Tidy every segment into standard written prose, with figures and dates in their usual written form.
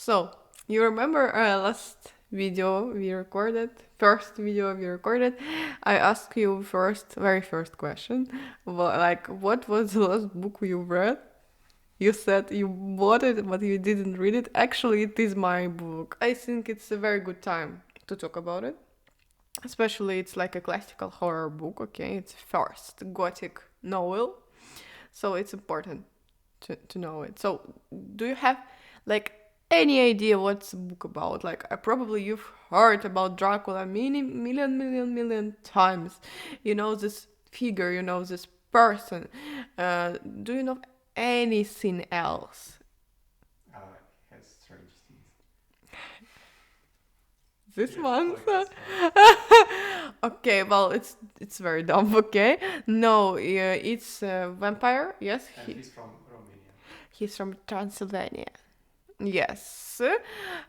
So, you remember last video we recorded, first video we recorded, I asked you very first question, what was the last book you read? You said you bought it, but you didn't read it. Actually, it is my book. I think it's a very good time to talk about it. Especially, it's like a classical horror book, okay? It's first gothic novel, so it's important to know it. So, do you have like any idea what's the book about? Like, probably you've heard about Dracula million times. You know this figure, you know this person. Do you know anything else? Has strange teeth. This Yes, one? like this one. Okay, well, it's very dumb. Okay, no, it's a vampire. Yes, And he's from Romania. he's from Transylvania. Yes,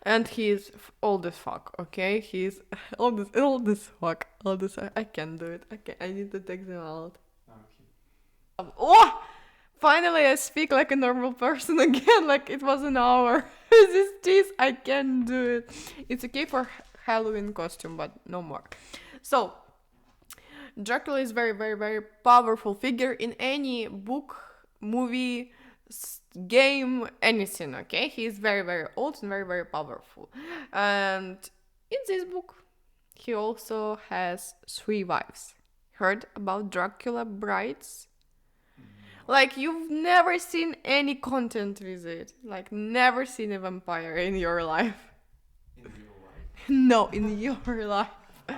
and he's old as fuck. Okay, he's old as fuck. Old as I can't do it. I need to take them out. Okay. Oh, finally I speak like a normal person again. Like it was an hour. This teeth, I can't do it. It's okay for Halloween costume, but no more. So, Dracula is very powerful figure in any book, movie, game, anything. Okay, he is very old and very powerful. And in this book, he also has 3 wives. Heard about Dracula brides? Like you've never seen any content with it. Like never seen a vampire in your life. In real life? No, in your life. No.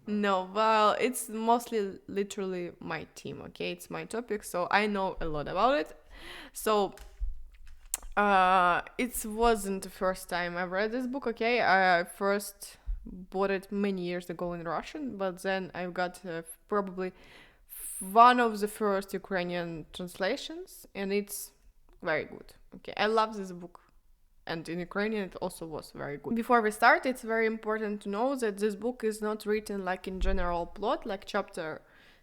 No, well, it's mostly literally my team, okay? It's my topic, so I know a lot about it. So, it wasn't the first time I read this book, okay? I first bought it many years ago in Russian, but then I got probably one of the first Ukrainian translations, and it's very good, okay? I love this book. And in Ukrainian, it also was very good. Before we start, it's very important to know that this book is not written like in general plot, like chapter,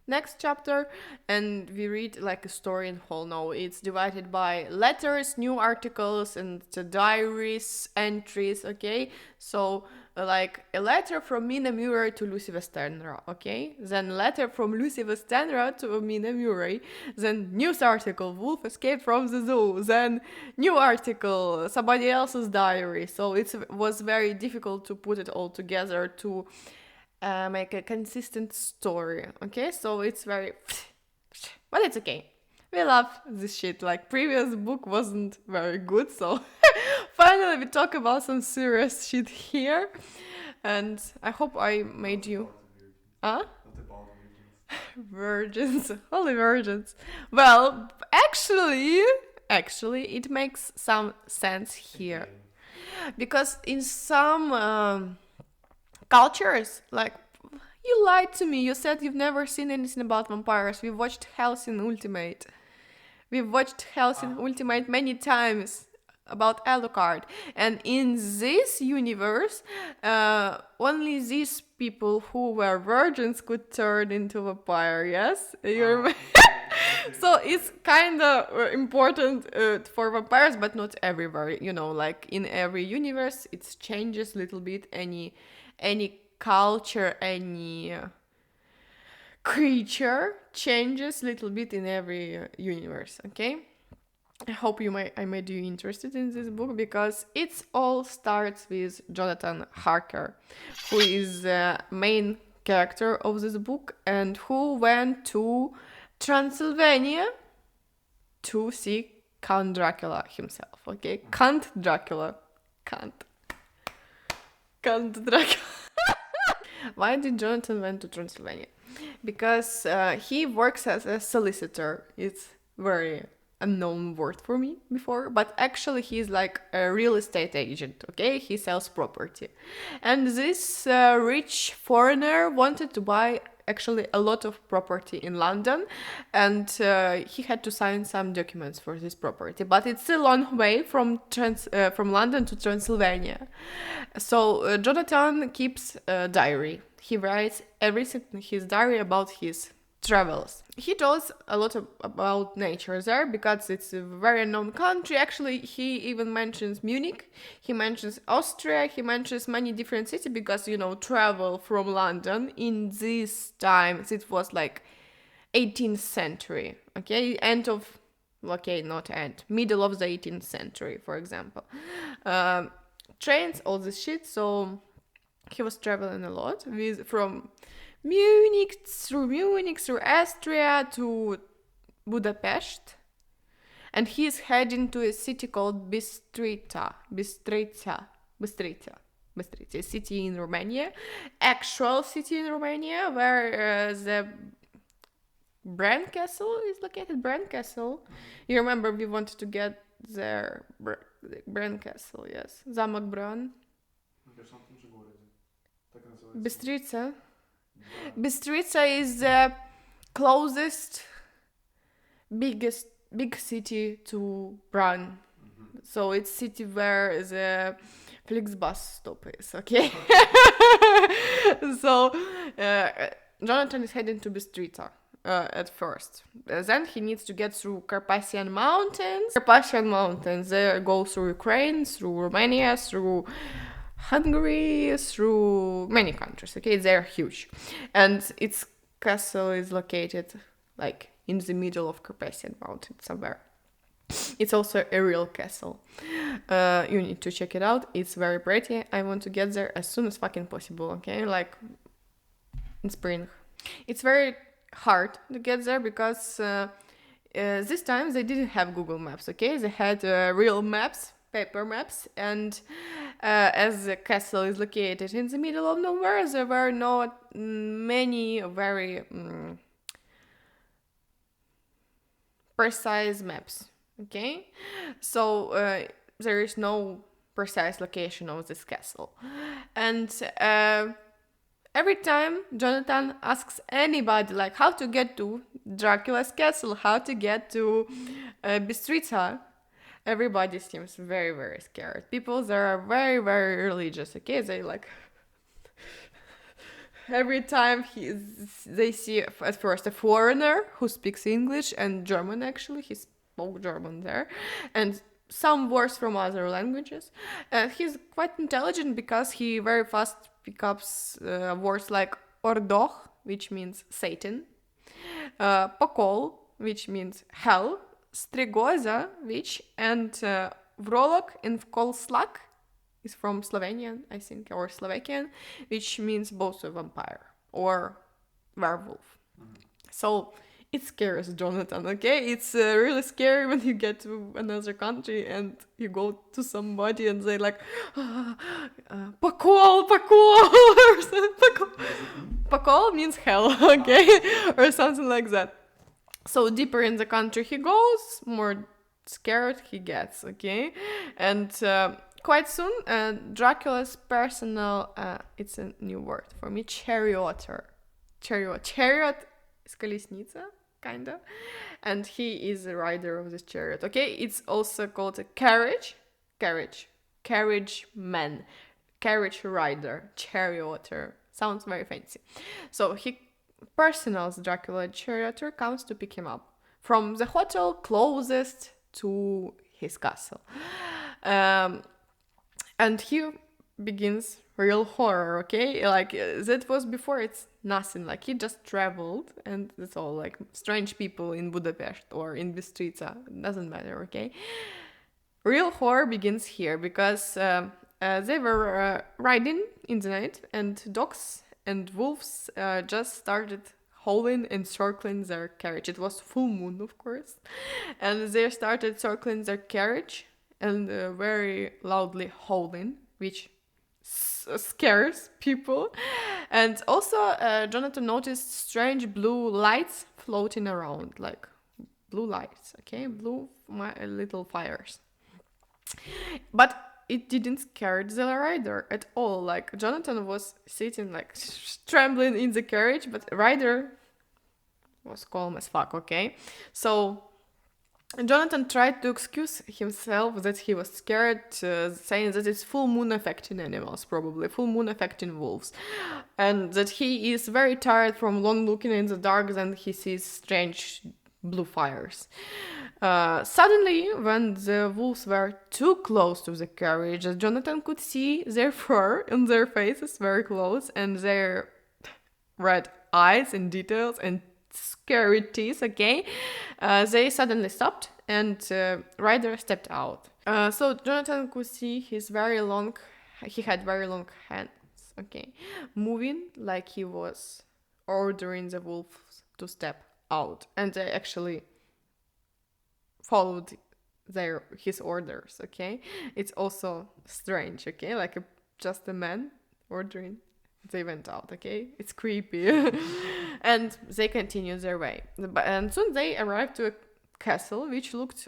next chapter, and we read like a story in whole. No, it's divided by letters, new articles, and diaries, entries, okay? So, like a letter from Mina Murray to Lucy Westenra, okay? Then letter from Lucy Westenra to Mina Murray. Then news article, Wolf escaped from the zoo. Then new article, somebody else's diary. So it was very difficult to put it all together to make a consistent story, okay? So it's very... But it's okay. We love this shit. Like, previous book wasn't very good, so... Finally, we talk about some serious shit here. And I hope I made you... Huh? Not about Virgins. Holy virgins. Well, actually, it makes some sense here. Because in some cultures, like, you lied to me. You said you've never seen anything about vampires. We watched Hellsing Ultimate. We've watched Hellsing Ultimate many times about Alucard. And in this universe, only these people who were virgins could turn into vampire, yes? So it's kind of important for vampires, but not everywhere. You know, like in every universe, it changes a little bit. Any culture, any creature changes a little bit in every universe, okay? I hope I made you interested in this book because it all starts with Jonathan Harker, who is the main character of this book and who went to Transylvania to see Count Dracula himself, okay? Count Dracula. Why did Jonathan went to Transylvania? Because he works as a solicitor. It's very unknown word for me before, but actually he's like a real estate agent, okay? He sells property. And this rich foreigner wanted to buy actually a lot of property in London, and he had to sign some documents for this property, but it's a long way from London to Transylvania. So Jonathan keeps a diary. He writes everything in his diary about his travels. He tells a lot about nature there because it's a very known country. Actually, he even mentions Munich, he mentions Austria, he mentions many different cities because, travel from London in this time, it was like 18th century, okay? Not end, middle of the 18th century, for example. Trains, all this shit, so he was traveling a lot from Munich through Austria to Budapest, and he's heading to a city called Bistrița, a city in Romania, actual city in Romania where the Bran Castle is located. Bran Castle, you remember we wanted to get there. Bran Castle, yes, Zamak Bran. There's something to go with it. Bistrița. Bistrița is the closest, big city to Bran. So it's city where the Flixbus stop is, okay? So Jonathan is heading to Bistrița at first. Then he needs to get through Carpathian Mountains. They go through Ukraine, through Romania, through Hungary, through many countries, okay? They're huge. And its castle is located like in the middle of Carpathian Mountain somewhere. It's also a real castle. You need to check it out. It's very pretty. I want to get there as soon as fucking possible, okay? Like in spring. It's very hard to get there because this time they didn't have Google Maps, okay? They had real maps, paper maps, and as the castle is located in the middle of nowhere, there were not many very precise maps, okay? So there is no precise location of this castle. And every time Jonathan asks anybody, like, how to get to Dracula's castle, how to get to Bistrica, everybody seems very, very scared. People there are very, very religious, okay? They like... Every time they see at first a foreigner who speaks English and German, actually, he spoke German there, and some words from other languages. He's quite intelligent because he very fast picks up words like ordoch, which means Satan, pokol, which means hell, strigoza, and vrolok and vkolslak is from Slovenian, I think, or Slovakian, which means both a vampire or werewolf. So it scares Jonathan, okay? It's really scary when you get to another country and you go to somebody and they like, pakol, or something. Pakol means hell, okay? Or something like that. So deeper in the country he goes, more scared he gets, okay? And quite soon, Dracula's personal, it's a new word for me, charioter. Chariot is колесница, kinda. And he is the rider of this chariot, okay? It's also called a carriage man, carriage rider, charioter. Sounds very fancy. So he personal Dracula charioteer comes to pick him up from the hotel closest to his castle. And he begins real horror, okay? Like, that was before, it's nothing. Like, he just traveled, and that's all. Like, strange people in Budapest or in Bistrica, doesn't matter, okay? Real horror begins here, because they were riding in the night, and dogs and wolves just started howling and circling their carriage. It was full moon, of course. And they started circling their carriage and very loudly howling, which scares people. And also Jonathan noticed strange blue lights floating around, like blue lights, okay? Blue little fires. But it didn't scare the rider at all. Like, Jonathan was sitting like trembling in the carriage, but rider was calm as fuck, okay? So Jonathan tried to excuse himself that he was scared, saying that it's full moon affecting animals, probably full moon affecting wolves, and that he is very tired from long looking in the dark and he sees strange blue fires. Suddenly, when the wolves were too close to the carriage, Jonathan could see their fur and their faces very close and their red eyes and details and scary teeth, okay? They suddenly stopped and Ryder stepped out. So Jonathan could see he had very long hands, okay, moving like he was ordering the wolves to step out. And they actually followed his orders, okay? It's also strange, okay? Like just a man ordering, they went out, okay? It's creepy. And they continued their way. And soon they arrived to a castle which looked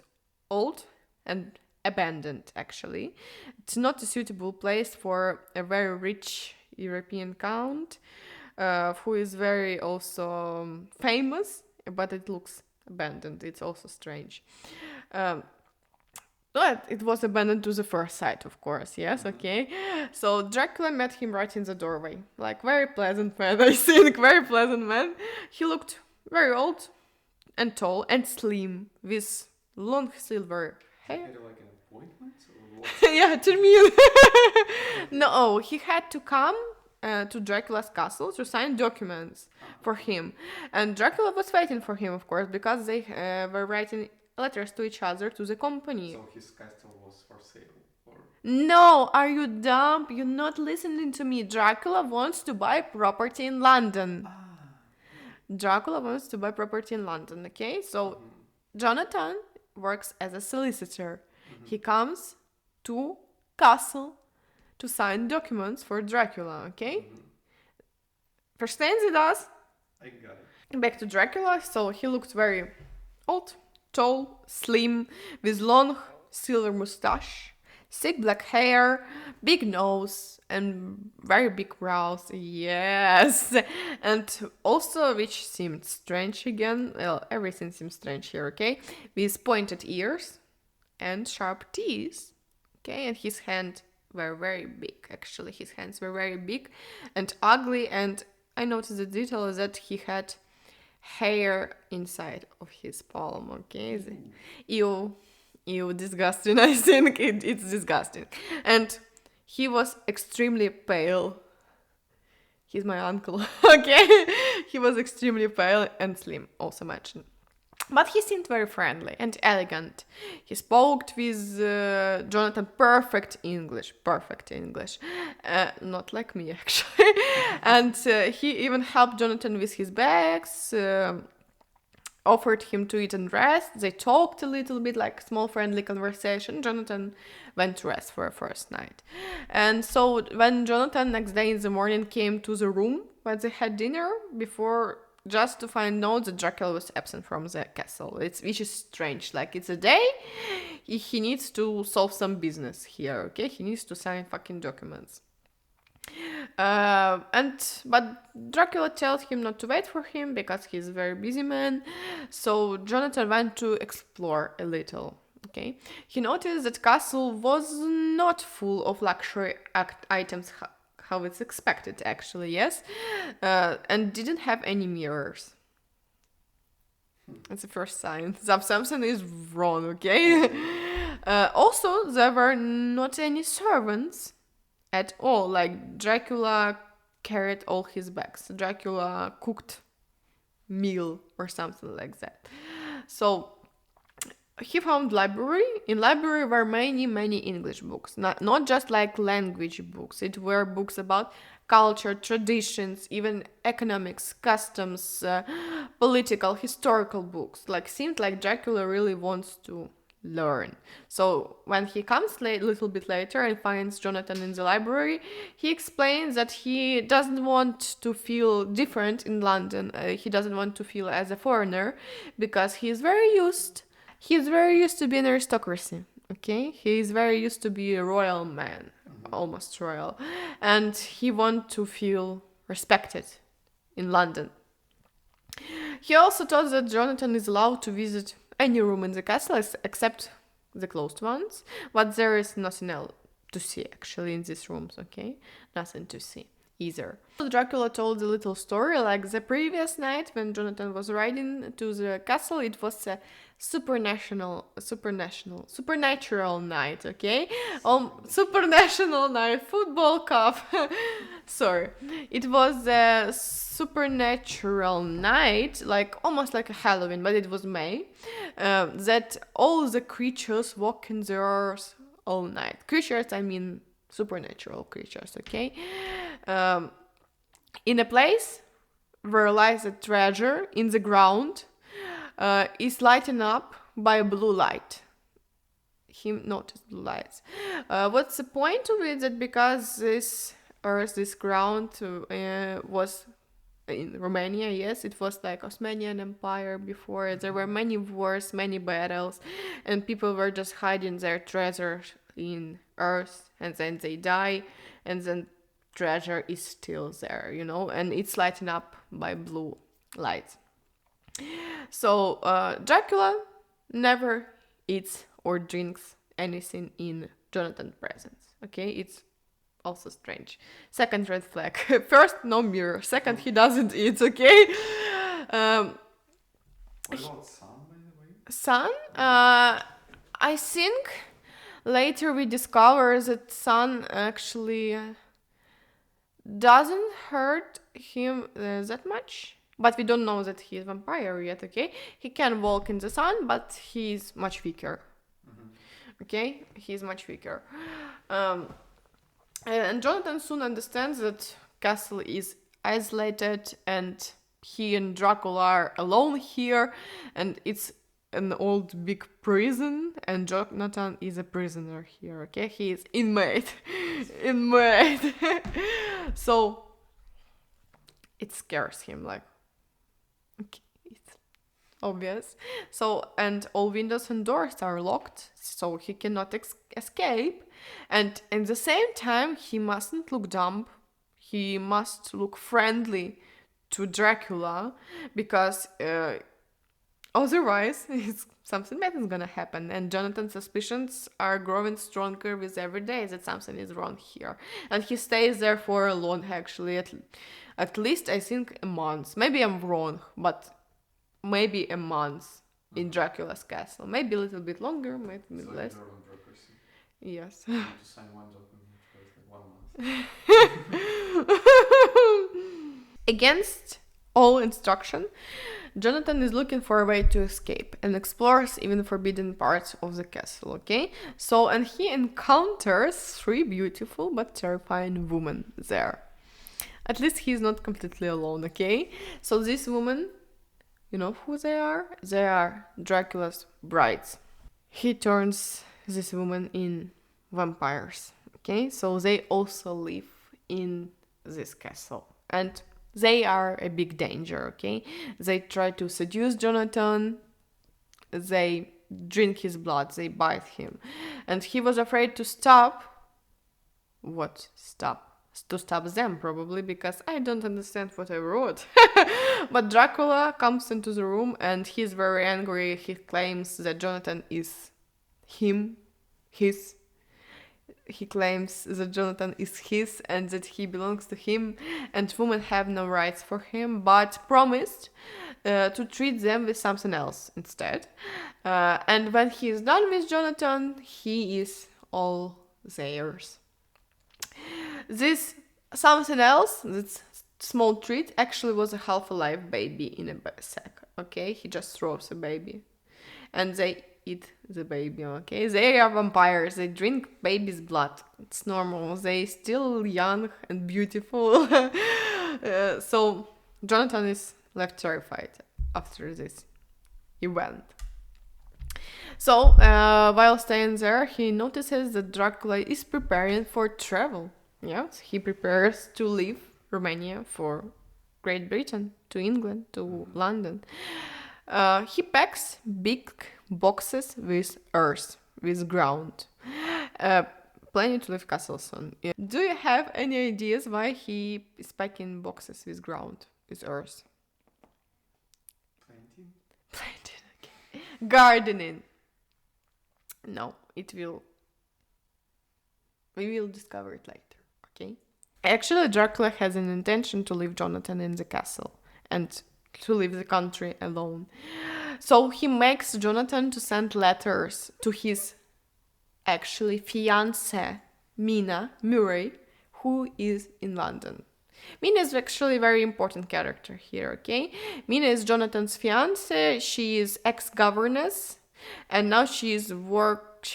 old and abandoned, actually. It's not a suitable place for a very rich European count who is very also famous, but it looks abandoned. It's also strange. But it was abandoned to the first sight, of course, yes, okay. So Dracula met him right in the doorway. Like, very pleasant man, I think, very pleasant man. He looked very old and tall and slim with long silver hair. Had like an appointment or what? Yeah, termin. No, he had to come to Dracula's castle to sign documents for him. And Dracula was waiting for him, of course, because they were writing letters to each other to the company. So his castle was for sale, or No, are you dumb? You're not listening to me. Dracula wants to buy property in London. Dracula wants to buy property in London, okay? So Jonathan works as a solicitor. He comes to castle to sign documents for Dracula, okay? Verstehen Sie das? I got it. Back to Dracula. So he looked very old, tall, slim, with long silver mustache, thick black hair, big nose, and very big brows. Yes, and also, which seemed strange again. Well, everything seems strange here. Okay, with pointed ears and sharp teeth. Okay, and his hands were very big. Actually, his hands were very big and ugly. And I noticed the detail that he had hair inside of his palm, okay? Ew, disgusting. I think it's disgusting. And he was extremely pale. He's my uncle, okay? He was extremely pale and slim, also mentioned. But he seemed very friendly and elegant. He spoke with Jonathan perfect English. Not like me, actually. And he even helped Jonathan with his bags, offered him to eat and rest. They talked a little bit, like small friendly conversation. Jonathan went to rest for a first night. And so when Jonathan next day in the morning came to the room where they had dinner before, just to find out that Dracula was absent from the castle. Which is strange. Like, it's a day, he needs to solve some business here, okay? He needs to sign fucking documents. But Dracula tells him not to wait for him because he's a very busy man. So Jonathan went to explore a little. Okay, he noticed that castle was not full of luxury items, how it's expected, actually, yes, and didn't have any mirrors. That's the first sign. Something is wrong, okay? Also, there were not any servants at all. Like, Dracula carried all his bags. Dracula cooked meal or something like that. So he found library. In library were many English books, not just like language books. It were books about culture, traditions, even economics, customs, political, historical books. Like, seemed like Dracula really wants to learn. So when he comes a little bit later and finds Jonathan in the library, he explains that he doesn't want to feel different in London. He doesn't want to feel as a foreigner because he's very used to be an aristocracy, okay? He's very used to be a royal man, almost royal. And he wants to feel respected in London. He also thought that Jonathan is allowed to visit any room in the castle except the closed ones, but there is nothing else to see actually in these rooms, okay? Nothing to see either. Dracula told a little story like the previous night when Jonathan was riding to the castle. It was a supernatural night, okay? Supernational night, football cup. Sorry. It was a supernatural night, like almost like a Halloween, but it was May. That all the creatures walk in the earth all night. Creatures, I mean supernatural creatures, okay? In a place where lies a treasure in the ground, is lighting up by a blue light. He noticed blue lights. What's the point of it? That because this earth, this ground was in Romania, yes, it was like Osmanian Empire before. There were many wars, many battles, and people were just hiding their treasures in earth, and then they die, and then treasure is still there, you know, and it's lighting up by blue lights. So Dracula never eats or drinks anything in Jonathan's presence. Okay, it's also strange. Second red flag. First, no mirror. Second, he doesn't eat. Okay. What about sun, by the way? Sun. I think later we discover that sun actually doesn't hurt him that much. But we don't know that he's a vampire yet, okay? He can walk in the sun, but he's much weaker. Okay? He's much weaker. And Jonathan soon understands that castle is isolated and he and Dracula are alone here, and it's an old big prison, and Jonathan is a prisoner here, okay? He is inmate. Inmate. So it scares him, like, okay, it's obvious. So, and all windows and doors are locked, so he cannot escape. And at the same time, he mustn't look dumb. He must look friendly to Dracula, because otherwise something bad is gonna happen. And Jonathan's suspicions are growing stronger with every day that something is wrong here. And he stays there for a long, actually, at least I think a month. Maybe I'm wrong, but maybe a month in Dracula's castle. Maybe a little bit longer, maybe a bit less. Yes. You need to sign one document for like 1 month. Against all instruction, Jonathan is looking for a way to escape and explores even forbidden parts of the castle, okay? So, and he encounters 3 beautiful but terrifying women there. At least he's not completely alone, okay? So these women, you know who they are? They are Dracula's brides. He turns these women in vampires, okay? So they also live in this castle. And they are a big danger, okay? They try to seduce Jonathan. They drink his blood. They bite him. And he was afraid to stop. What? Stop? To stop them, probably, because I don't understand what I wrote. But Dracula comes into the room and he's very angry. He claims that Jonathan is his. He claims that Jonathan is his and that he belongs to him, and women have no rights for him, but promised to treat them with something else instead. And when he is done with Jonathan, he is all theirs. This something else, this small treat, actually was a half-alive baby in a sack, okay? He just throws a baby. And they eat the baby, okay? They are vampires. They drink baby's blood. It's normal. They still young and beautiful. So Jonathan is left terrified after this event. So while staying there, he notices that Dracula is preparing for travel. Yes, he prepares to leave Romania for Great Britain, to England, to London. He packs big boxes with earth, with ground, planning to leave castle soon. Yeah. Do you have any ideas why he is packing boxes with ground, with earth? Planting? Planting, okay. Gardening. No, it will. We will discover it later, okay? Actually, Dracula has an intention to leave Jonathan in the castle and to leave the country alone. So he makes Jonathan to send letters to his actually fiancée, Mina Murray, who is in London. Mina is actually a very important character here, okay? Mina is Jonathan's fiancée. She is ex-governess, and now she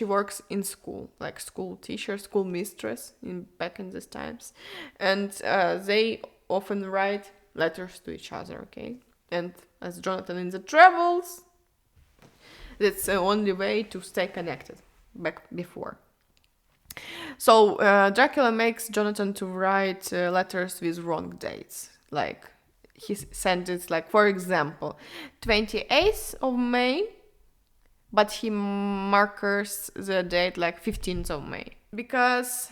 works in school, like school teacher, school mistress back in these times. And they often write letters to each other, okay? And as Jonathan in the travels, that's the only way to stay connected back before. So Dracula makes Jonathan to write letters with wrong dates. Like he sent it, like, for example, 28th of May, but he markers the date like 15th of May. Because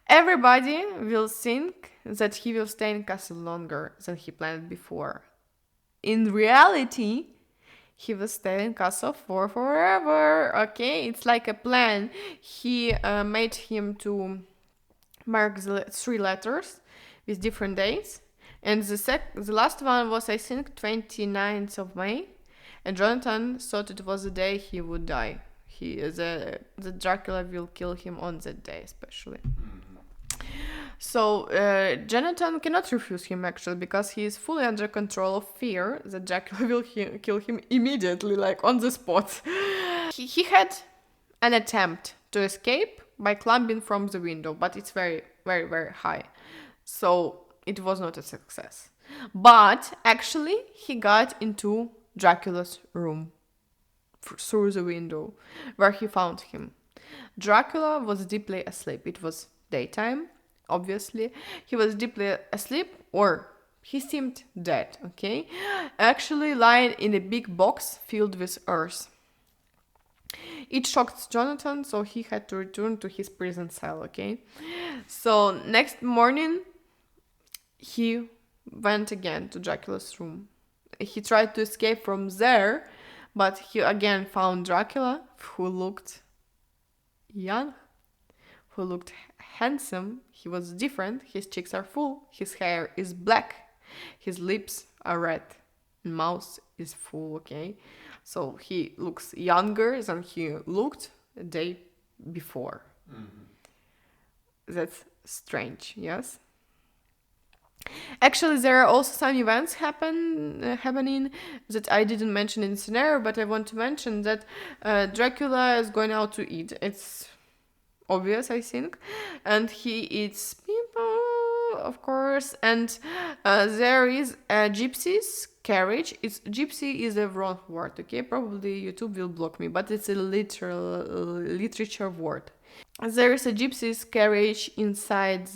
everybody will think that he will stay in castle longer than he planned before. In reality, he will stay in castle for forever, okay? It's like a plan. He made him to mark the 3 letters with different dates. And the last one was, I think, 29th of May. And Jonathan thought it was the day he would die. The Dracula will kill him on that day, especially. So Jonathan cannot refuse him, actually, because he is fully under control of fear that Dracula will kill him immediately, like on the spot. He had an attempt to escape by climbing from the window, but it's very, very, very high. So it was not a success. But actually, he got into Dracula's room through the window, where he found him. Dracula was deeply asleep. It was daytime. Obviously, he was deeply asleep, or he seemed dead, okay? Actually lying in a big box filled with earth. It shocked Jonathan, so he had to return to his prison cell, okay? So next morning, he went again to Dracula's room. He tried to escape from there, but he again found Dracula, who looked young, who looked handsome. He was different. His cheeks are full. His hair is black. His lips are red. And mouth is full, okay? So he looks younger than he looked a day before. Mm-hmm. That's strange, yes? Actually, there are also some events happening that I didn't mention in the scenario, but I want to mention that Dracula is going out to eat. It's obvious, I think, and he eats people, of course, and there is a gypsy's carriage. Gypsy is a wrong word, okay? Probably YouTube will block me, but it's a literal literature word. There is a gypsy's carriage inside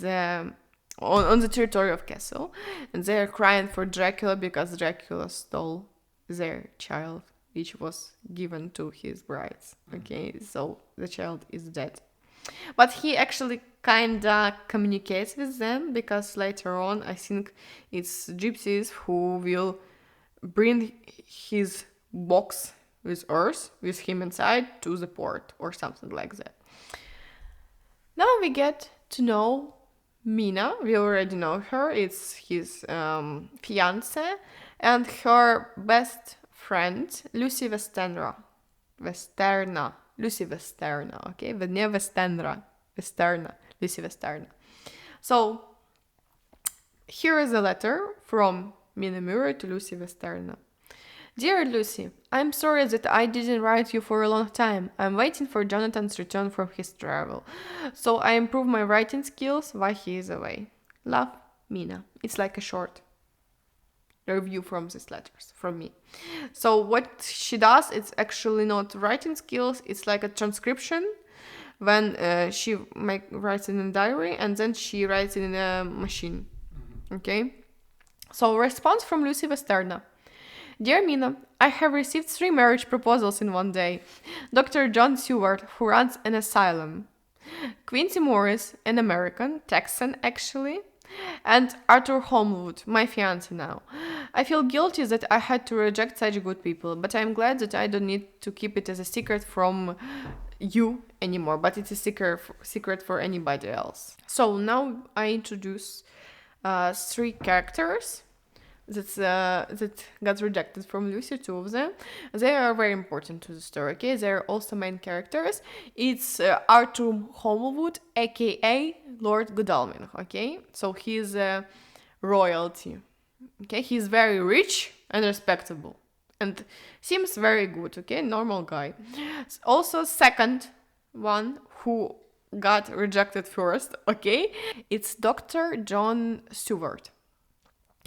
on the territory of castle, and they are crying for Dracula because Dracula stole their child, which was given to his brides, okay? So the child is dead. But he actually kinda communicates with them, because later on, I think it's gypsies who will bring his box with earth with him inside to the port or something like that. Now we get to know Mina. We already know her. It's his fiancée and her best friend, Lucy Westenra. Lucy Westenra, okay? Nie Westenra. Westerna. Lucy Westenra. So, here is a letter from Mina Murray to Lucy Westenra. Dear Lucy, I'm sorry that I didn't write you for a long time. I'm waiting for Jonathan's return from his travel, so I improve my writing skills while he is away. Love, Mina. It's like a short review from these letters from me. So what she does, it's actually not writing skills, it's like a transcription when she writes in a diary and then she writes it in a machine. Okay? So response from Lucy Westenra. Dear Mina, I have received 3 marriage proposals in one day. Dr. John Seward, who runs an asylum. Quincy Morris, an American, Texan actually, And Arthur Holmwood, my fiance now. I feel guilty that I had to reject such good people, but I'm glad that I don't need to keep it as a secret from you anymore, but it's a secret for anybody else. So now I introduce three characters that got rejected from Lucy, two of them. They are very important to the story, okay? They're also main characters. It's Arthur Holmwood, aka Lord Godalming, okay? So he's royalty, okay? He's very rich and respectable and seems very good, okay? Normal guy. Also, second one who got rejected first, okay? It's Dr. John Stewart.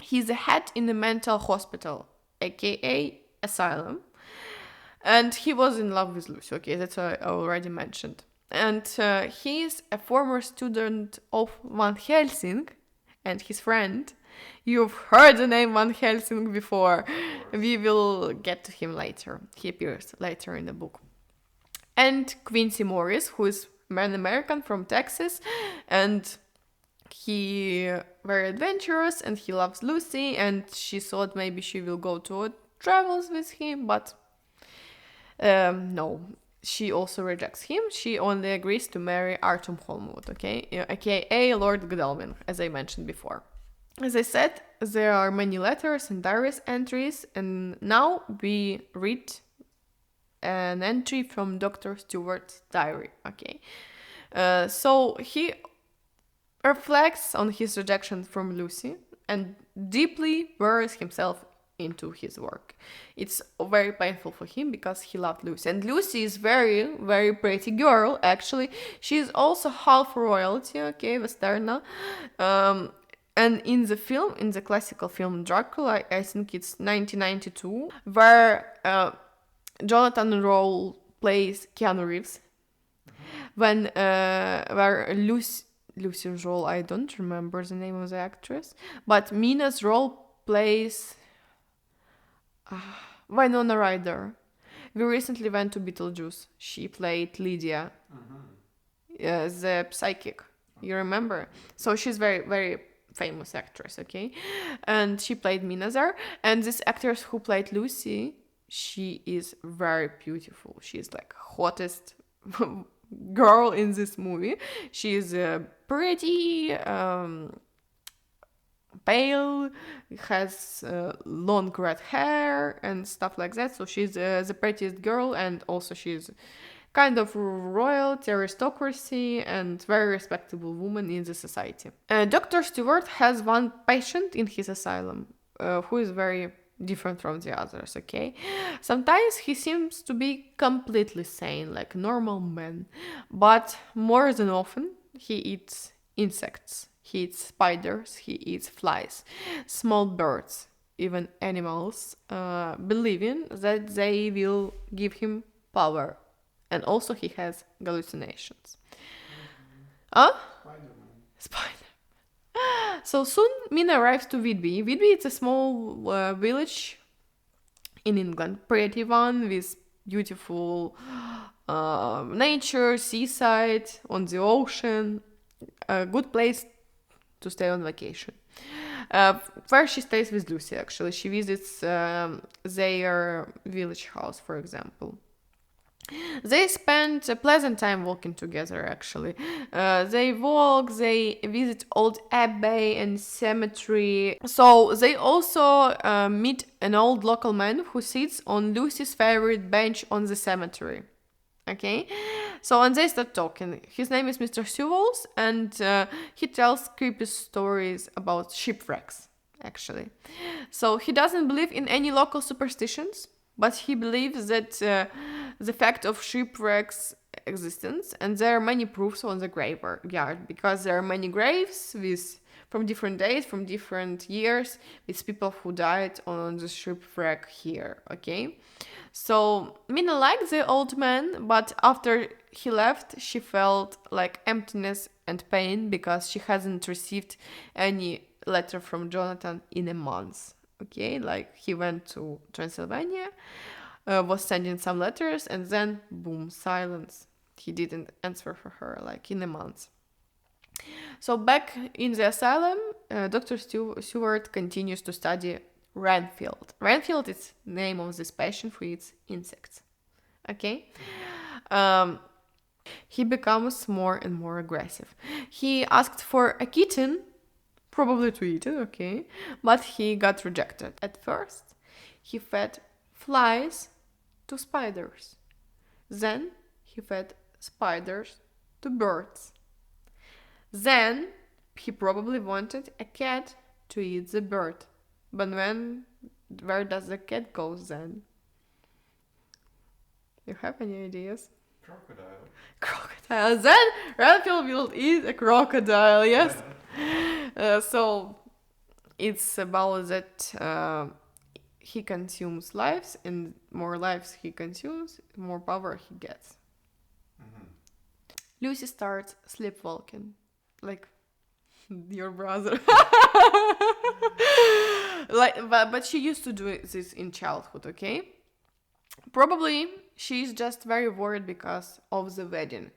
He's a head in a mental hospital, aka asylum. And he was in love with Lucy, okay, that's what I already mentioned. And he's a former student of Van Helsing and his friend. You've heard the name Van Helsing before. We will get to him later. He appears later in the book. And Quincy Morris, who is an American from Texas, and he very adventurous and he loves Lucy, and she thought maybe she will go to travels with him, but no, she also rejects him. She only agrees to marry Arthur Holmwood, okay, aka Lord Godalming, as I mentioned before. As I said, there are many letters and diary entries, and now we read an entry from Dr. Stewart's diary, okay. So he reflects on his rejection from Lucy and deeply buries himself into his work. It's very painful for him because he loved Lucy. And Lucy is very, very pretty girl, actually. She's also half royalty, okay, Westerna. And in the film, in the classical film Dracula, I think it's 1992, where Jonathan Roll plays Keanu Reeves. When where Lucy's role, I don't remember the name of the actress, but Mina's role plays Winona Ryder. We recently went to Beetlejuice. She played Lydia, the psychic. You remember? So she's very, very famous actress, okay? And she played Mina there. And this actress who played Lucy, she is very beautiful. She's like hottest girl in this movie. She is pretty, pale, has long red hair and stuff like that. So she's the prettiest girl, and also she's kind of royalty, aristocracy, and very respectable woman in the society. Dr. Stewart has one patient in his asylum who is very different from the others, okay? Sometimes he seems to be completely sane, like normal man, but more than often he eats insects, he eats spiders, he eats flies, small birds, even animals, believing that they will give him power. And also he has hallucinations. Spider. So soon Mina arrives to Whitby. Whitby is a small village in England, pretty one with beautiful nature, seaside, on the ocean, a good place to stay on vacation. Where she stays with Lucy, actually. She visits their village house, for example. They spend a pleasant time walking together, actually. They walk, they visit old abbey and cemetery. So they also meet an old local man who sits on Lucy's favorite bench on the cemetery. Okay? So, and they start talking. His name is Mr. Sewells, and he tells creepy stories about shipwrecks, actually. So he doesn't believe in any local superstitions, but he believes that the fact of shipwrecks existence, and there are many proofs on the graveyard, because there are many graves from different days, from different years, with people who died on the shipwreck here, okay? So Mina liked the old man, but after he left, she felt like emptiness and pain because she hasn't received any letter from Jonathan in a month. Okay, like he went to Transylvania, was sending some letters, and then boom, silence. He didn't answer for her like in a month. So back in the asylum, Dr. Stewart continues to study Renfield. Renfield is name of this patient who eats insects. Okay? He becomes more and more aggressive. He asked for a kitten, probably to eat it, okay? But he got rejected. At first, he fed flies to spiders. Then, he fed spiders to birds. Then, he probably wanted a cat to eat the bird. But where does the cat go then? You have any ideas? Crocodile. Crocodile. Then Renfield will eat a crocodile, yes? So it's about that he consumes lives, and more lives he consumes, more power he gets. Mm-hmm. Lucy starts sleepwalking, like your brother. But she used to do this in childhood, okay? Probably she's just very worried because of the wedding.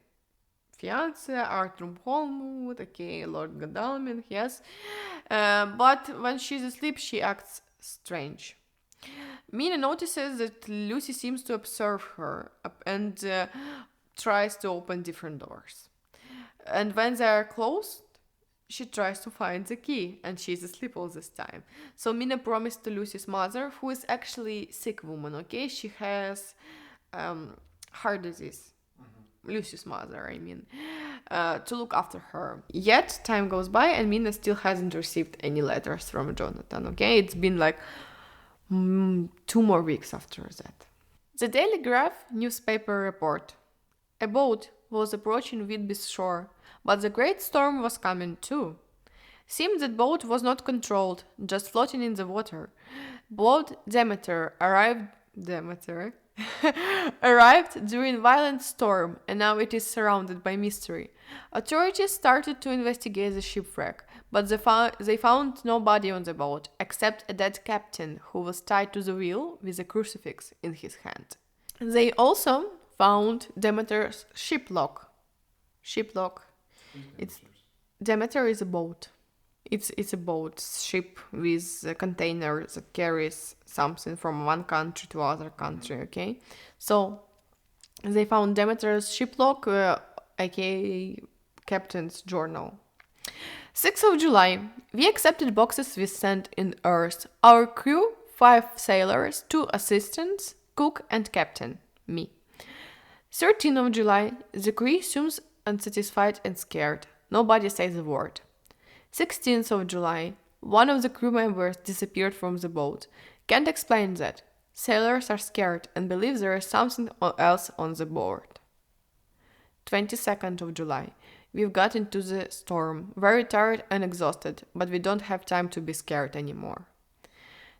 Fiance, Arthur Holmwood, okay, Lord Godalming, yes. But when she's asleep, she acts strange. Mina notices that Lucy seems to observe her and tries to open different doors. And when they are closed, she tries to find the key, and she's asleep all this time. So Mina promised to Lucy's mother, who is actually sick woman, okay? She has heart disease. Lucy's mother, I mean, to look after her. Yet, time goes by and Mina still hasn't received any letters from Jonathan, okay? It's been like 2 more weeks after that. The Daily Graph newspaper report. A boat was approaching Whitby's shore, but the great storm was coming too. Seemed that boat was not controlled, just floating in the water. Boat Demeter arrived during violent storm, and now it is surrounded by mystery. Authorities started to investigate the shipwreck, but they found no body on the boat, except a dead captain who was tied to the wheel with a crucifix in his hand. They also found Demeter's ship lock. Demeter is a boat. It's a boat ship with a container that carries something from one country to other country, okay? So they found Demeter's ship log, aka Captain's Journal. 6th of July, we accepted boxes with sand in Earth. Our crew, 5 sailors, 2 assistants, cook and captain, me. 13th of July, the crew seems unsatisfied and scared. Nobody says a word. 16th of July, one of the crew members disappeared from the boat. Can't explain that. Sailors are scared and believe there is something else on the board. 22nd of July, we've got into the storm, very tired and exhausted, but we don't have time to be scared anymore.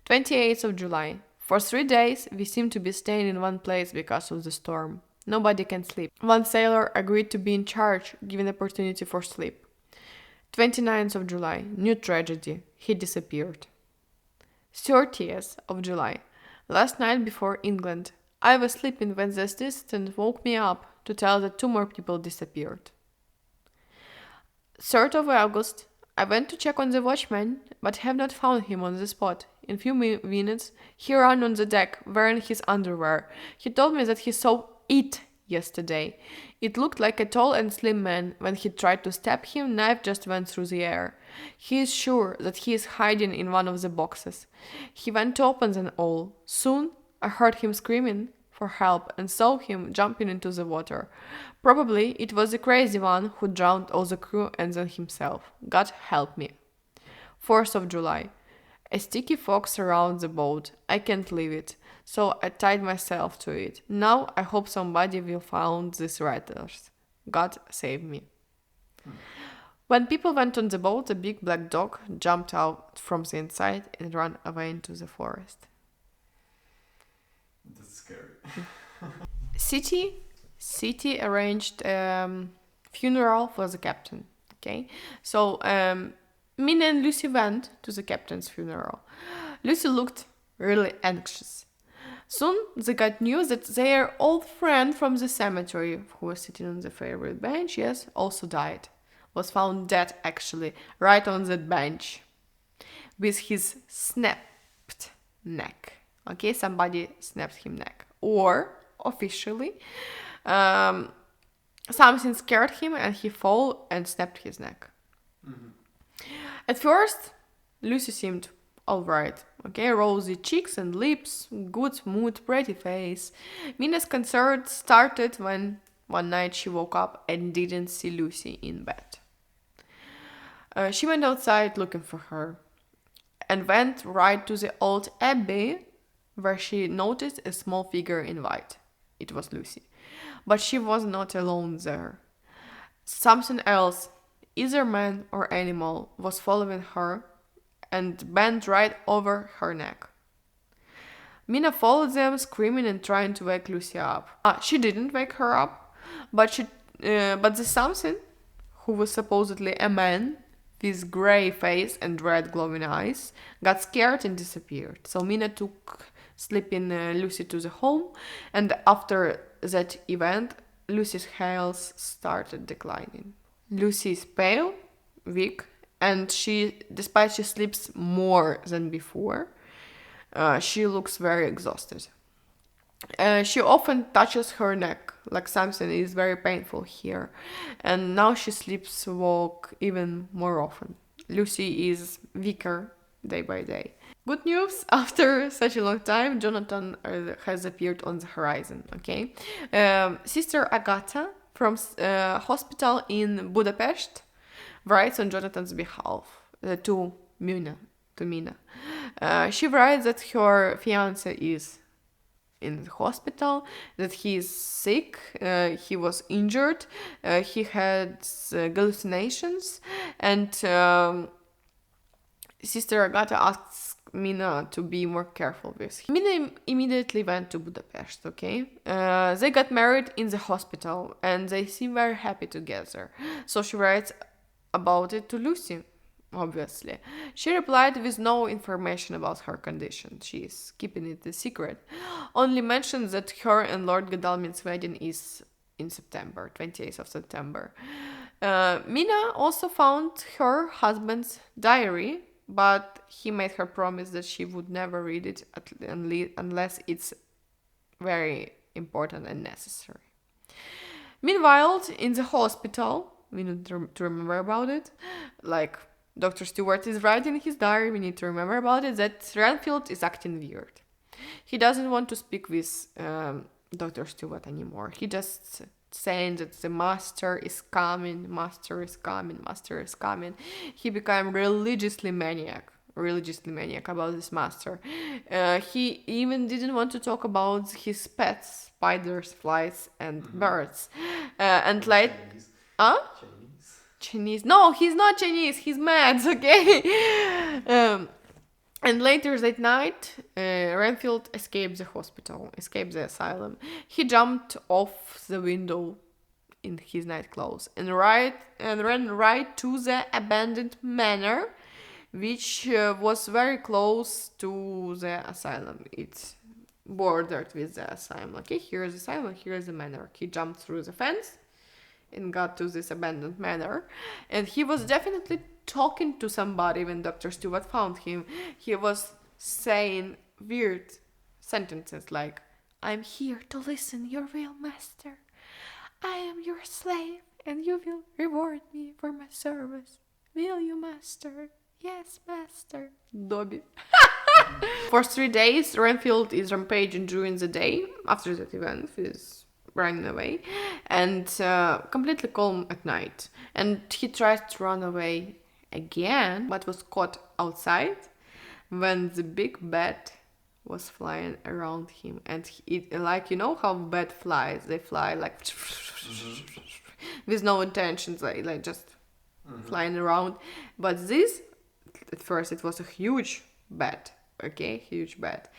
28th of July, for 3 days we seem to be staying in one place because of the storm. Nobody can sleep. One sailor agreed to be in charge, given opportunity for sleep. 29th of July, new tragedy. He disappeared. 30th of July, last night before England. I was sleeping when the assistant woke me up to tell that 2 more people disappeared. 3rd of August, I went to check on the watchman, but have not found him on the spot. In few minutes, he ran on the deck wearing his underwear. He told me that he saw it yesterday. It looked like a tall and slim man. When he tried to stab him, knife just went through the air. He is sure that he is hiding in one of the boxes. He went to open them all. Soon, I heard him screaming for help and saw him jumping into the water. Probably it was the crazy one who drowned all the crew and then himself. God help me. 4th of July. A sticky fog surrounds the boat. I can't leave it, so I tied myself to it. Now I hope somebody will find these writers. God save me. When people went on the boat, a big black dog jumped out from the inside and ran away into the forest. That's scary. City arranged funeral for the captain. Okay, so Mina and Lucy went to the captain's funeral. Lucy looked really anxious. Soon they got news that their old friend from the cemetery, who was sitting on the favorite bench, yes, also died. Was found dead actually, right on that bench. with his snapped neck. Okay, somebody snapped him neck. Or, officially, something scared him and he fell and snapped his neck. At first, Lucy seemed alright. Okay, rosy cheeks and lips, good mood, pretty face. Mina's concern started when one night she woke up and didn't see Lucy in bed. She went outside looking for her and went right to the old abbey where she noticed a small figure in white. It was Lucy. But she was not alone there. Something else, either man or animal, was following her and bent right over her neck. Mina followed them, screaming and trying to wake Lucy up. She didn't wake her up, but the something, who was supposedly a man with grey face and red glowing eyes, got scared and disappeared. So Mina took sleeping Lucy to the home, and after that event, Lucy's health started declining. Lucy is pale, weak, and despite she sleeps more than before, she looks very exhausted. She often touches her neck, like something is very painful here, and now she sleeps walk even more often. Lucy is weaker day by day. Good news, after such a long time, Jonathan has appeared on the horizon, okay? Sister Agatha from hospital in Budapest writes on Jonathan's behalf to Mina. She writes that her fiance is in the hospital, that he is sick, he was injured, he had hallucinations, and Sister Agatha asks Mina to be more careful with him. Mina immediately went to Budapest, okay? They got married in the hospital and they seem very happy together. So she writes about it to Lucy, obviously. She replied with no information about her condition. She is keeping it a secret. Only mentions that her and Lord Godalming's wedding is in September, 28th of September. Mina also found her husband's diary, but he made her promise that she would never read it unless it's very important and necessary. Meanwhile, in the hospital, we need to remember about it, like Dr. Stewart is writing his diary, we need to remember about it, that Renfield is acting weird. He doesn't want to speak with Dr. Stewart anymore. He just saying that the master is coming. He became religiously maniac about this master. He even didn't want to talk about his pets, spiders, flies, and birds. And like, Chinese? No, he's not Chinese. He's mad. Okay. And later that night, Renfield escaped the asylum. He jumped off the window in his night clothes and ran right to the abandoned manor, which was very close to the asylum. It's bordered with the asylum. Okay, here is the asylum, here is the manor. He jumped through the fence and got to this abandoned manor, and he was definitely talking to somebody when Dr. Stewart found him. He was saying weird sentences like, "I'm here to listen, your real master. I am your slave, and you will reward me for my service. Will you, master? Yes, master." Dobby. For 3 days, Renfield is rampaging during the day. After that event, he's running away, and completely calm at night. And he tries to run away again, but was caught outside when the big bat was flying around him. And it, like, you know how bat flies? They fly like with no intentions, like just flying around. But this, at first, it was a huge bat, okay, huge bat,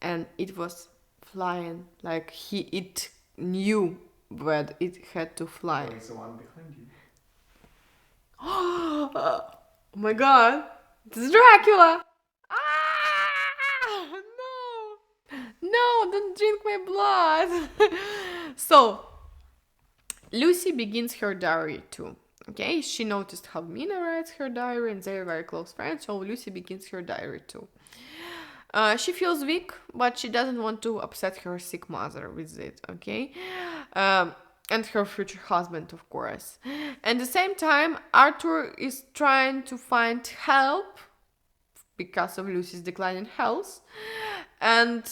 and it was flying like it knew that it had to fly. There's the one behind you. Oh my god, it's Dracula! Ah, no, don't drink my blood. So Lucy begins her diary too. Okay, she noticed how Mina writes her diary, and they are very close friends, so Lucy begins her diary too. She feels weak, but she doesn't want to upset her sick mother with it, okay? Um, and her future husband, of course. At the same time, Arthur is trying to find help because of Lucy's declining health and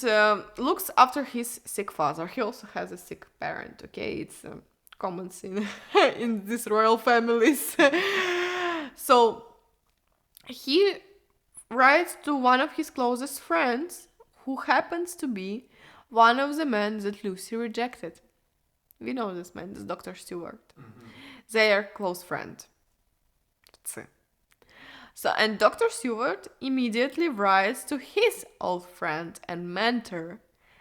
looks after his sick father. He also has a sick parent, okay? It's a common scene in these royal families. So he writes to one of his closest friends, who happens to be one of the men that Lucy rejected. We know this man, this Dr. Stewart. Mm-hmm. They are close friend. That's it. So, and Dr. Stewart immediately writes to his old friend and mentor,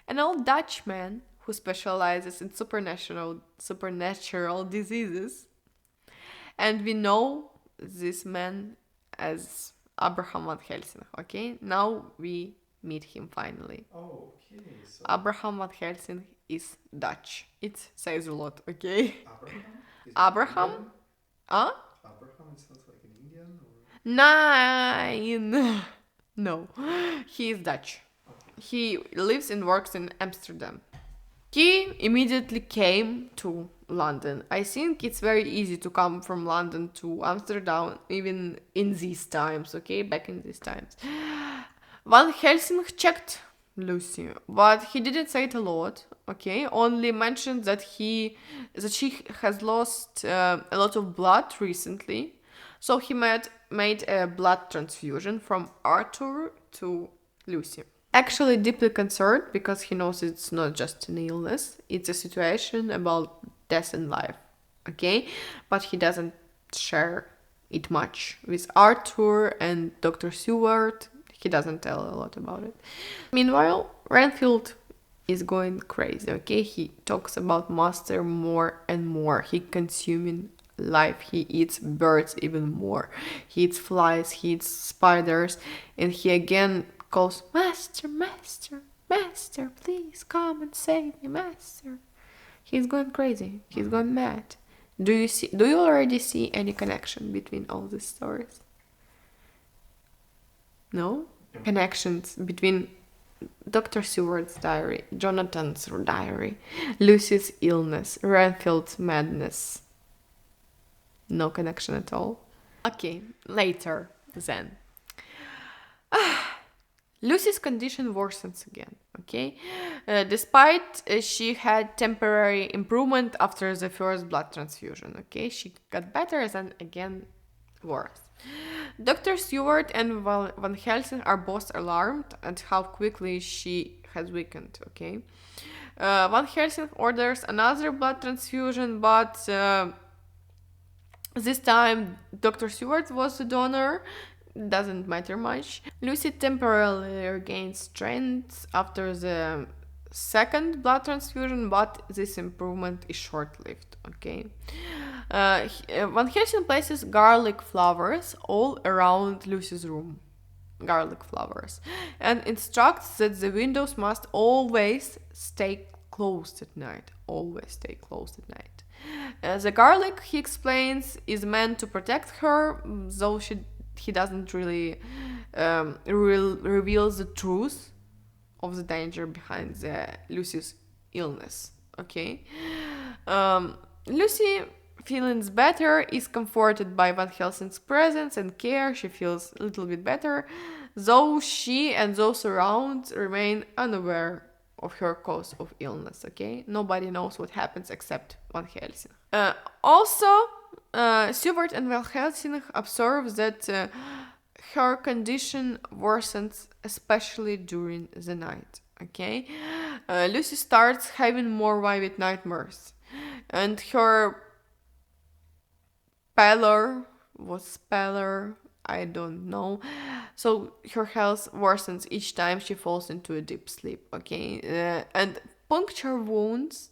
an old Dutchman who specializes in supernatural diseases. And we know this man as Abraham van Helsing, okay? Now we meet him finally. Oh, okay. So Abraham van Helsing is Dutch. It says a lot, okay? Abraham? Is it Abraham? Indian? Huh? Abraham, it sounds like an Indian or 9. No, he is Dutch. okay. He lives and works in Amsterdam. He immediately came to London. I think it's very easy to come from London to Amsterdam, even in these times, okay? Back in these times. Van Helsing checked Lucy, but he didn't say it a lot, okay? Only mentioned that she has lost a lot of blood recently. So he made a blood transfusion from Arthur to Lucy. Actually deeply concerned because he knows it's not just an illness, it's a situation about death and life, okay? But he doesn't share it much with Arthur and Dr. Stewart. He doesn't tell a lot about it. Meanwhile, Renfield is going crazy, okay? He talks about Master more and more. He consuming life. He eats birds even more. He eats flies, he eats spiders, and he again calls, Master, Master, Master, please come and save me, Master. He's going crazy. He's going mad. Do you already see any connection between all these stories? No? Yeah. Connections between Dr. Seward's diary, Jonathan's diary, Lucy's illness, Renfield's madness. No connection at all. Okay, later then. Lucy's condition worsens again, okay? Despite she had temporary improvement after the first blood transfusion, okay? She got better, then again worse. Dr. Stewart and Van Helsing are both alarmed at how quickly she has weakened, okay? Van Helsing orders another blood transfusion, but this time Dr. Stewart was the donor. Doesn't matter much. Lucy temporarily regains strength after the second blood transfusion, but this improvement is short-lived, okay? Van Helsing places garlic flowers all around Lucy's room. Garlic flowers. And instructs that the windows must always stay closed at night. Always stay closed at night. The garlic, he explains, is meant to protect her, though he doesn't really reveal the truth of the danger behind Lucy's illness, okay? Lucy, feeling better, is comforted by Van Helsing's presence and care. She feels a little bit better, though she and those around remain unaware of her cause of illness, okay? Nobody knows what happens except Van Helsing. Also, Stewart and Van Helsing observe that her condition worsens, especially during the night, okay? Lucy starts having more vivid nightmares, and her pallor, I don't know. So her health worsens each time she falls into a deep sleep, okay? And puncture wounds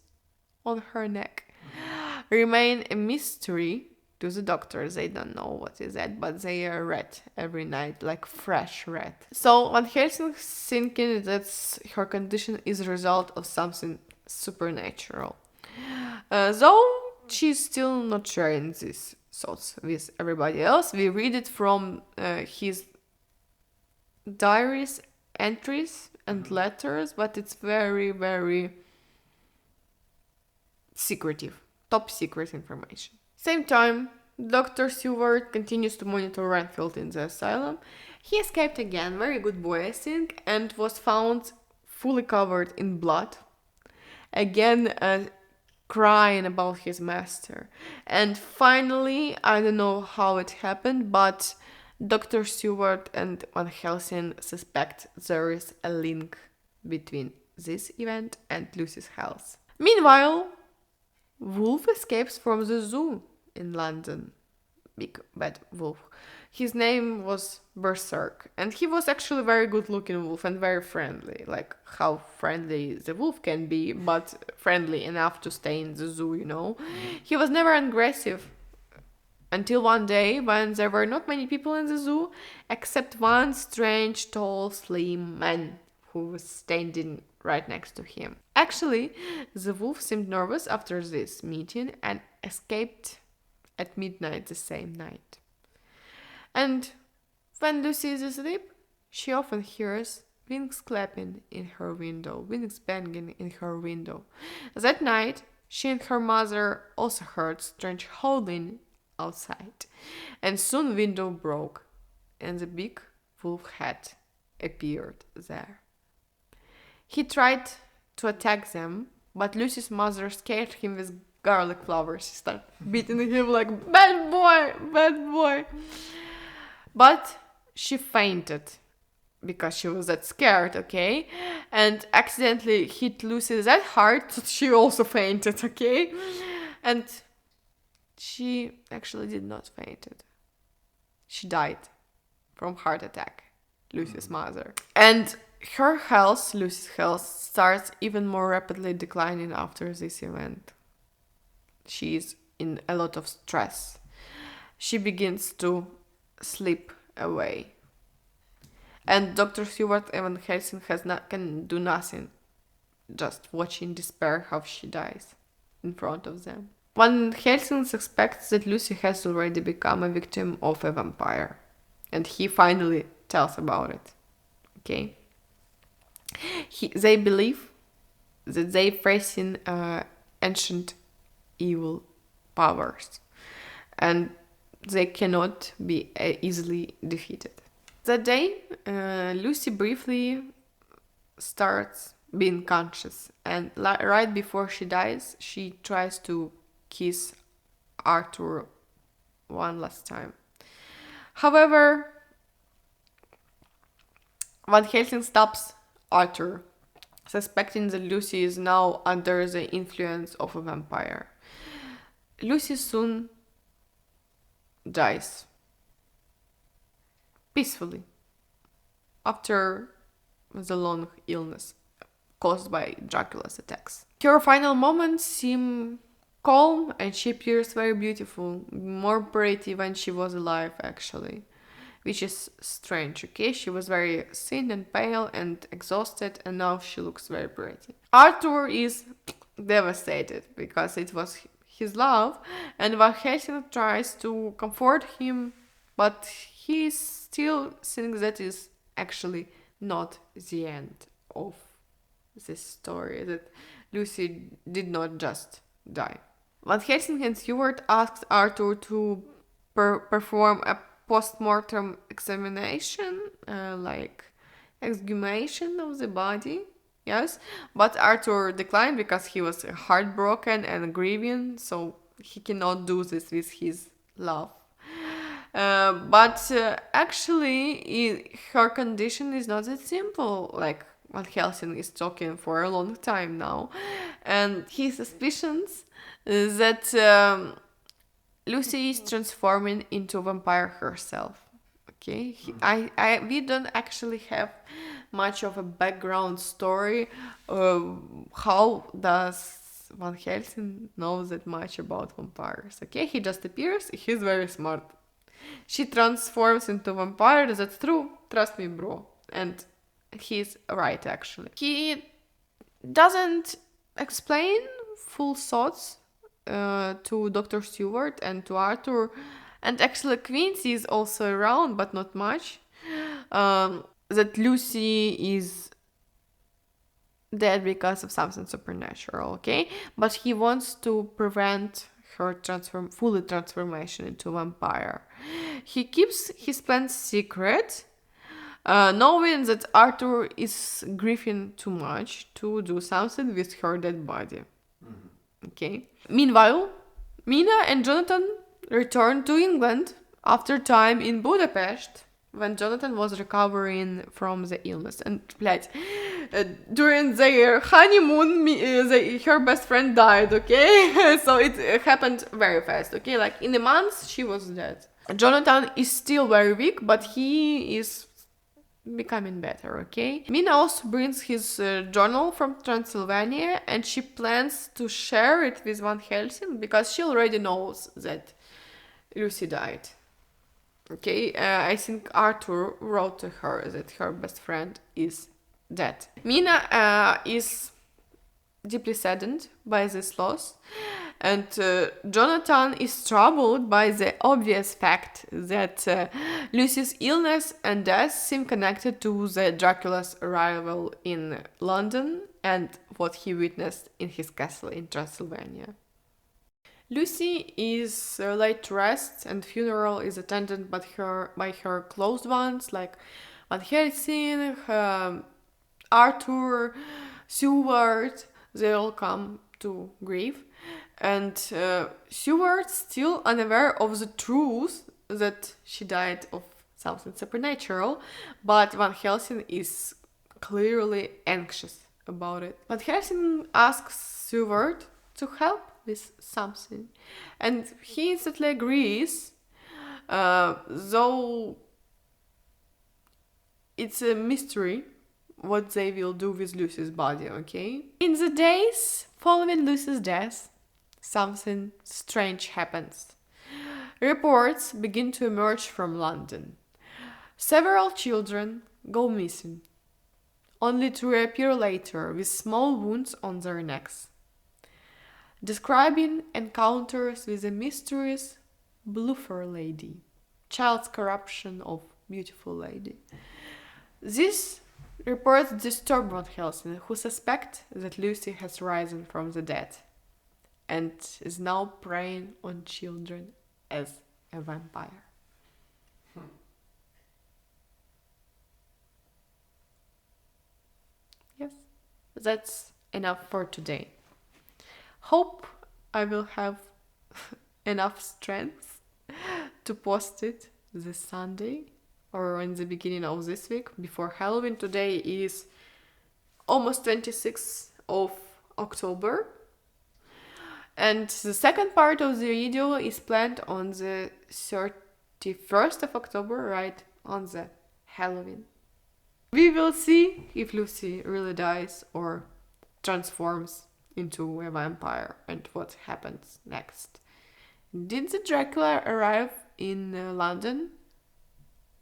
on her neck remain a mystery to the doctors. They don't know what is that, but they are red every night, like fresh red. So Van Helsing thinking that her condition is a result of something supernatural. Though she's still not sharing this thoughts with everybody else. We read it from his diaries, entries, and letters, but it's very, very secretive, top secret information. Same time, Dr. Seward continues to monitor Renfield in the asylum. He escaped again, very good boy, I think, and was found fully covered in blood. Again, crying about his master. And finally, I don't know how it happened, but Dr. Seward and Van Helsing suspect there is a link between this event and Lucy's health. Meanwhile, Wolf escapes from the zoo in London. Big bad wolf. His name was Berserk, and he was actually a very good looking wolf and very friendly, like how friendly the wolf can be, but friendly enough to stay in the zoo, you know. He was never aggressive until one day when there were not many people in the zoo except one strange, tall, slim man who was standing right next to him. Actually, the wolf seemed nervous after this meeting and escaped at midnight the same night. And when Lucy is asleep, she often hears wings clapping in her window, wings banging in her window. That night, she and her mother also heard strange howling outside, and soon window broke, and the big wolf head appeared there. He tried to attack them, but Lucy's mother scared him with garlic flour. She started beating him like, bad boy, bad boy. But she fainted because she was that scared, okay? And accidentally hit Lucy that hard that she also fainted, okay? And she actually did not fainted. She died from heart attack, Lucy's mother. And her health, Lucy's health, starts even more rapidly declining after this event. She is in a lot of stress. She begins to slip away. And Dr. Seward Van Helsing can do nothing, just watch in despair how she dies in front of them. Van Helsing suspects that Lucy has already become a victim of a vampire, and he finally tells about it. Okay? They believe that they facing ancient evil powers, and they cannot be easily defeated. That day, Lucy briefly starts being conscious, and right before she dies, she tries to kiss Arthur one last time. However, Van Helsing stops Arthur, suspecting that Lucy is now under the influence of a vampire. Lucy soon dies peacefully after the long illness caused by Dracula's attacks. Her final moments seem calm, and she appears very beautiful, more pretty when she was alive actually, which is strange, okay? She was very thin and pale and exhausted, and now she looks very pretty. Arthur is devastated because it was his love, and Van Helsing tries to comfort him, but he still thinks that is actually not the end of this story, that Lucy did not just die. Van Helsing and Seward asked Arthur to perform a post-mortem examination, like exhumation of the body, yes, but Arthur declined because he was heartbroken and grieving, so he cannot do this with his love. But actually, her condition is not that simple. Like, Van Helsing is talking for a long time now, and he suspicions that Lucy is transforming into a vampire herself. Okay, we don't actually have much of a background story. How does Van Helsing know that much about vampires? Okay, he just appears. He's very smart. She transforms into a vampire. That's true. Trust me, bro. And he's right, actually. He doesn't explain full thoughts to Dr. Stewart and to Arthur, and actually Quincy is also around, but not much. That Lucy is dead because of something supernatural, okay? But he wants to prevent her fully transformation into a vampire. He keeps his plans secret, knowing that Arthur is grieving too much to do something with her dead body. Okay. Meanwhile, Mina and Jonathan returned to England after time in Budapest when Jonathan was recovering from the illness. And, блядь, during their honeymoon, her best friend died, okay? So it happened very fast, okay? Like, in a month, she was dead. Jonathan is still very weak, but he is becoming better, okay? Mina also brings his journal from Transylvania, and she plans to share it with Van Helsing because she already knows that Lucy died. Okay, I think Arthur wrote to her that her best friend is dead. Mina is deeply saddened by this loss, and Jonathan is troubled by the obvious fact that Lucy's illness and death seem connected to the Dracula's arrival in London and what he witnessed in his castle in Transylvania. Lucy is laid to rest, and funeral is attended by her close ones like Van Helsing, Arthur, Seward. They all come to grieve, and Seward still unaware of the truth that she died of something supernatural, but Van Helsing is clearly anxious about it. Van Helsing asks Seward to help with something, and he instantly agrees, though it's a mystery what they will do with Lucy's body, okay? In the days following Lucy's death, something strange happens. Reports begin to emerge from London. Several children go missing, only to reappear later with small wounds on their necks, describing encounters with a mysterious bluffer lady, child's corruption of beautiful lady. These reports disturb Van Helsing, who suspect that Lucy has risen from the dead and is now preying on children as a vampire. Yes, that's enough for today. Hope I will have enough strength to post it this Sunday or in the beginning of this week before Halloween. Today is almost 26th of October. And the second part of the video is planned on the 31st of October, right on the Halloween. We will see if Lucy really dies or transforms into a vampire and what happens next. Did the Dracula arrive in London?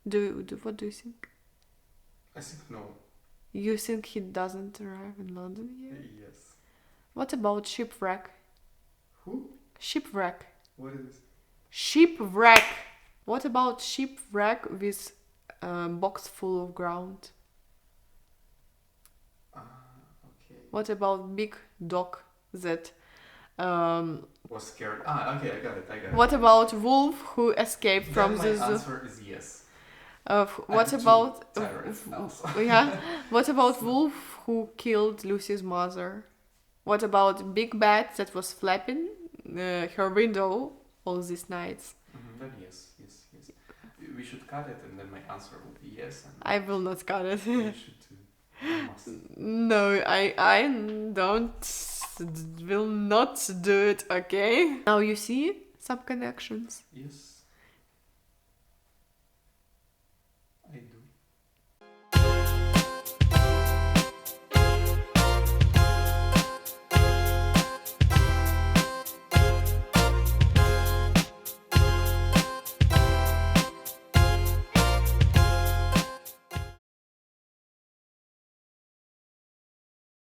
What do you think? I think no. You think he doesn't arrive in London yet? Yes. What about shipwreck? Who? Shipwreck. What is this? Shipwreck. What about shipwreck with a box full of ground? Okay. What about big dog that Was scared. Okay, I got it. What about wolf who escaped from the the zoo? My answer is yes. What about yeah? What about wolf who killed Lucy's mother? What about big bat that was flapping her window all these nights? Then yes. We should cut it, and then my answer will be yes. And I will not cut it. you should too. You must. No, I will not do it. Okay. Now you see some connections. Yes.